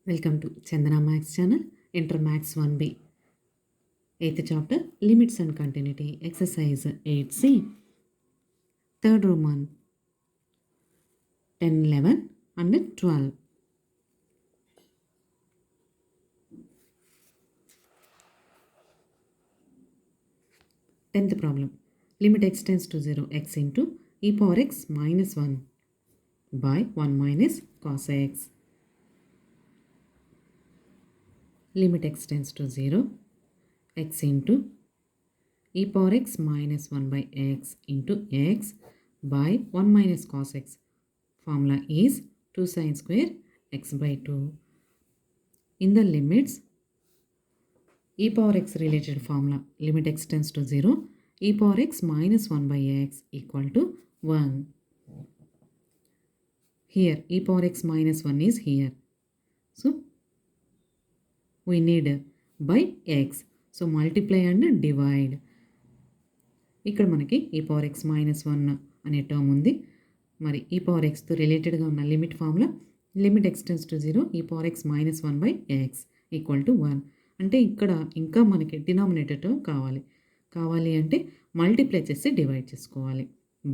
Welcome to Chandana Max channel, Inter Max 1B. 8th chapter, Limits and Continuity, Exercise 8C. Third Roman, 10, 11 and 12. 10th problem. Limit x tends to 0, x into e power x minus 1 by 1 minus cos x. Limit x tends to 0, x into e power x minus 1 by x into x by 1 minus cos x. Formula is 2 sin square x by 2. In the limits, e power x related formula, limit x tends to 0, e power x minus 1 by x equal to 1. Here, e power x minus 1 is here. So, we need by x. So, multiply and divide. ఇక్కడ మనకి e power x minus 1 అనే term ఉంది. మరి e power xతో రిలేటెడ్గా ఉన్న limit formula limit x tends to 0 e power x minus 1 by x equal to 1. అంటే ఇక్కడ ఇంకా మనకి డినామినేటర్ టర్మ్ కావాలి అంటే మల్టిప్లై చేసి డివైడ్ చేసుకోవాలి.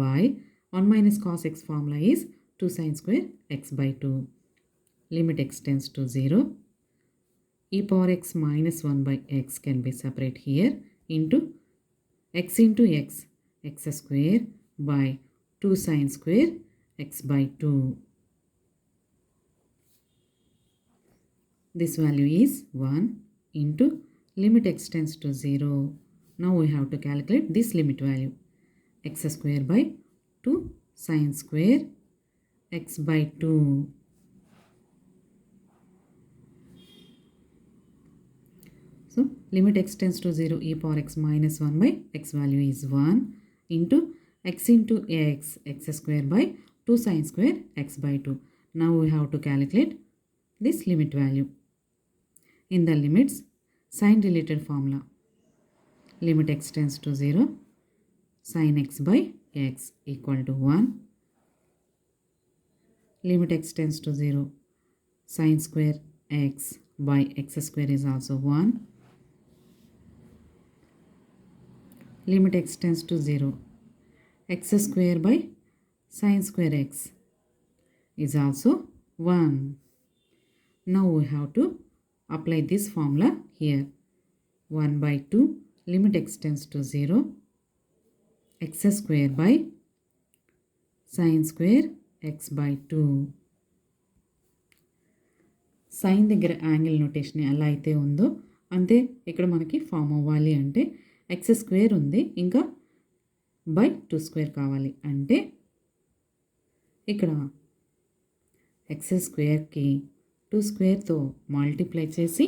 By 1 minus cos x formula is 2 sin square x by 2. Limit x tends to 0 e power x minus 1 by x can be separate here into x into x square by 2 sin square x by 2. This value is 1 into limit x tends to 0. Now we have to calculate this limit value. X square by 2 sin square x by 2. So, limit x tends to 0 e power x minus 1 by x value is 1 into x square by 2 sin square x by 2. Now we have to calculate this limit value. In the limits, sin related formula, limit x tends to 0, sin x by x equal to 1. Limit x tends to 0, sin square x by x square is also 1. Limit x tends to 0, x square by sin square x is also 1. Now we have to apply this formula here. 1 by 2, limit x tends to 0, x square by sin square x by 2. Sign దగ్గర angle notation ఎలా అయితే ఉందో అంతే ఇక్కడ మనకి form అవ్వాలి అంటే X square ఉంది, ఇంకా బై 2 స్క్వేర్ కావాలి అంటే ఇక్కడ ఎక్స్ స్క్వేర్కి 2 స్క్వేర్తో మల్టిప్లై చేసి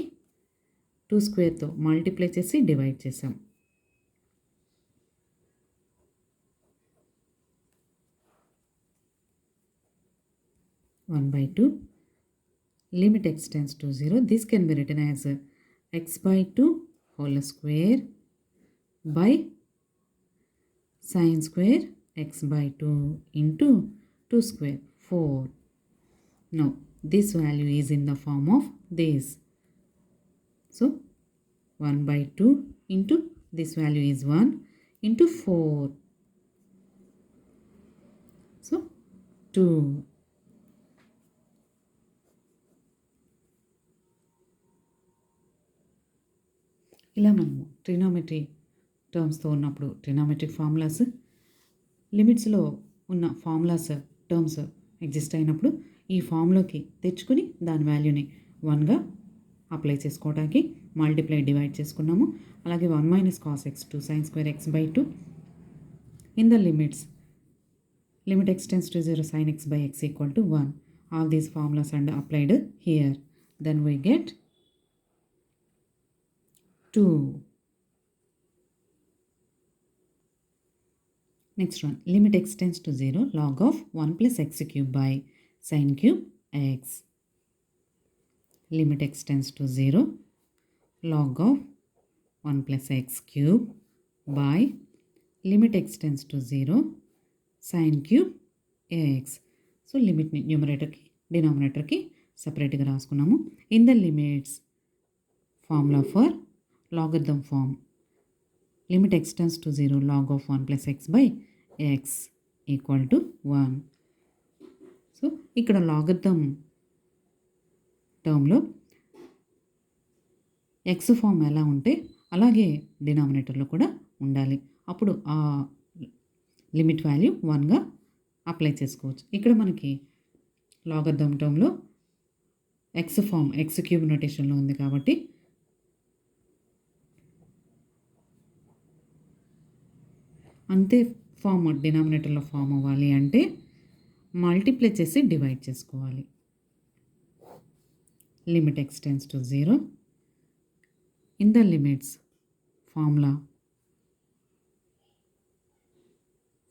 2 స్క్వేర్తో మల్టిప్లై చేసి డివైడ్ చేసాం. One by 2 limit x tends to 0. This can be written as x by 2 whole square by sin square x by 2 into 2 square 4. Now this value is in the form of this. So 1 by 2 into this value is 1 into 4. So 2. ఇలా మనము ట్రినామెట్రీ టర్మ్స్తో ఉన్నప్పుడు ట్రినామెట్రిక్ formulas, లిమిట్స్లో ఉన్న formulas terms exist అయినప్పుడు ఈ ఫార్ములాకి తెచ్చుకుని దాని వాల్యూని 1గా అప్లై చేసుకోవడానికి మల్టిప్లై డివైడ్ చేసుకున్నాము. అలాగే 1 minus cos x 2 sin square x by 2. In the limit x tends to 0 sin x by x equal to 1. All these formulas are applied here. Then we get 2. Next one, limit x tends to 0 log of 1 plus x cube by sin cube x. Limit x tends to 0 log of 1 plus x cube by limit x tends to 0 sin cube x. So limit ని న్యూమరేటర్కి డినామినేటర్కి సపరేట్గా రాసుకున్నాము. In the limits formula for logarithm form limit x tends to 0 log of 1 plus x by x equal to 1. So ఇక్కడ logarithm టర్మ్లో x form ఎలా ఉంటే అలాగే డినామినేటర్లో కూడా ఉండాలి. అప్పుడు ఆ లిమిట్ వాల్యూ 1గా అప్లై చేసుకోవచ్చు. ఇక్కడ మనకి లాగరిథమ్ టర్మ్లో ఎక్స్ ఫామ్ ఎక్స్ క్యూబ్ నొటేషన్లో ఉంది కాబట్టి అంతే ఫామ్ డినామినేటర్లో ఫామ్ అవ్వాలి అంటే మల్టిప్లై చేసి డివైడ్ చేసుకోవాలి. Limit x tends to 0 in the limits formula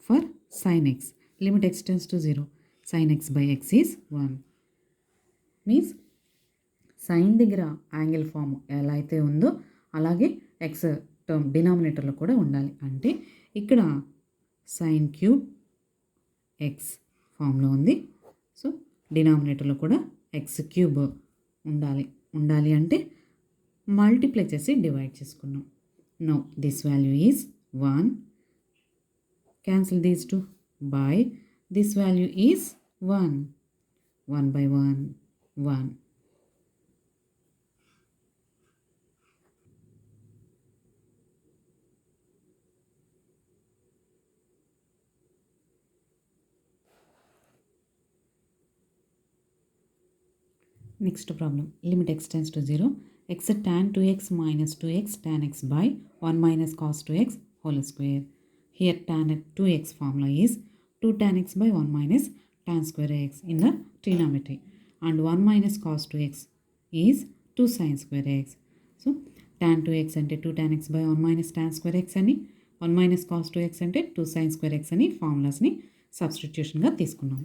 for sin x limit x tends to 0 sin x by x is 1 means sine దగ్గర angle form ఎలా అయితే ఉందో అలాగే ఎక్స్ టర్మ్ డినామినేటర్లో కూడా ఉండాలి. అంటే ఇక్కడ సైన్ క్యూబ్ ఎక్స్ ఫామ్లో ఉంది. సో డినామినేటర్లో కూడా ఎక్స్ క్యూబ్ ఉండాలి అంటే మల్టిప్లై చేసి డివైడ్ చేసుకున్నాం. Know this value is 1. Cancel these 2 by this value is 1. 1 by 1 1. Next problem, limit x tends to 0, x tan 2x minus 2x tan x by 1 minus cos 2x whole square. Here tan 2x formula is 2 tan x by 1 minus tan square x in the trigonometry, and 1 minus cos 2x is 2 sin square x. So tan 2x అంటే 2 tan x by 1 minus tan square x అని, 1 minus cos 2x అంటే 2 sin square x అని ఫార్ములాస్ని సబ్స్టిట్యూషన్గా తీసుకున్నాం.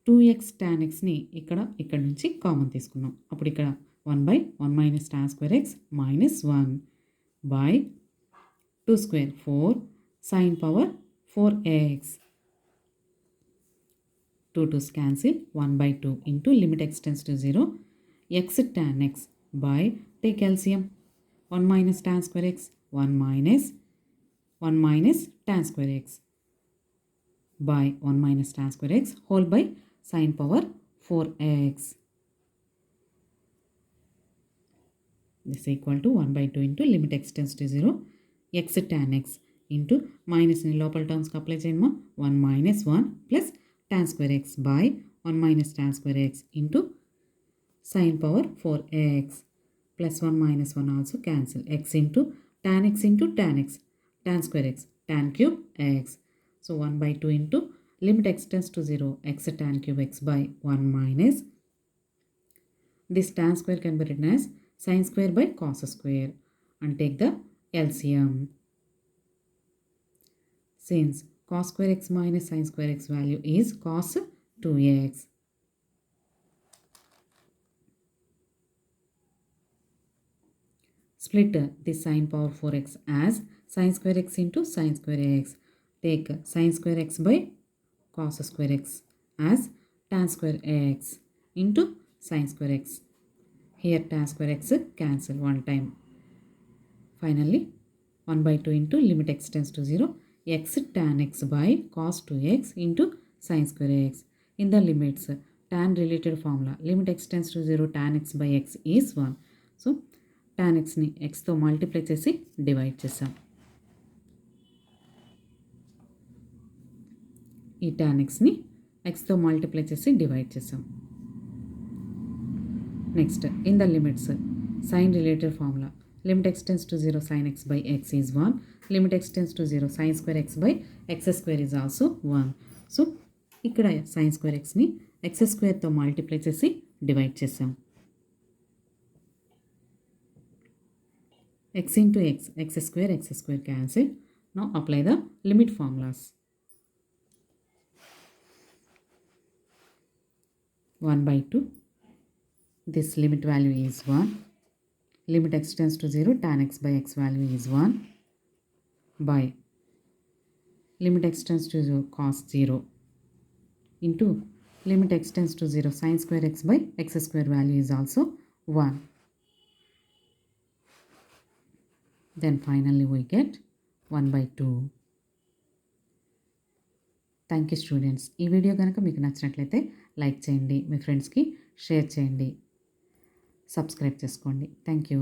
2x tan xని ఇక్కడ నుంచి common తీసుకున్నాం. అప్పుడు ఇక్కడ 1 by 1 minus tan square x minus 1 by 2 square 4 sin power 4x. 2 2's cancel 1 by 2 into limit x tends to 0 x tan x by take LCM 1 minus tan square x 1 minus tan square x by 1 minus tan square x whole by sin power 4x. This is equal to 1 by 2 into limit x tends to 0 x tan x into minus in local terms apply cheyama 1 minus 1 plus tan square x by 1 minus tan square x into sin power 4x plus 1 minus 1 also cancel x into tan square x tan cube x. So 1 by 2 into limit x tends to 0 x tan cube x by 1 minus this tan square can be written as sin square by cos square and take the LCM. Since cos square x minus sin square x value is cos 2x. Split the sin power 4x as sin square x into sin square x. Take sin square x by cos square x as tan square x into sin square x. Here tan square x cancel one time. Finally 1 by 2 into limit x tends to 0 x tan x by cos 2x into sin square x. In the limits tan related formula limit x tends to 0 tan x by x is 1. So tan xని xతో multiply చేసి divide చేసాం. ఈ tan xని xతో multiply చేసి divide చేసాం. Next in the limits sine related formula limit x tends to 0 sin x by x is 1. Limit x tends to 0 sin square x by x square is also 1. So ఇక్కడ sin square xని x స్క్వేర్తో multiply చేసి divide చేసాం. x into x square cancel. Now apply the limit formulas. 1 by 2 this limit value is 1. Limit x tends to 0 tan x by x value is 1 by limit x tends to 0 cos 0 into limit x tends to 0, sin square x by x square value is also 1. Then finally we get 1 by 2. Thank you students. ఈ video కనుక మీకు నచ్చినట్లయితే like చేయండి, మీ ఫ్రెండ్స్కి share చేయండి, subscribe చేసుకోండి. Thank you.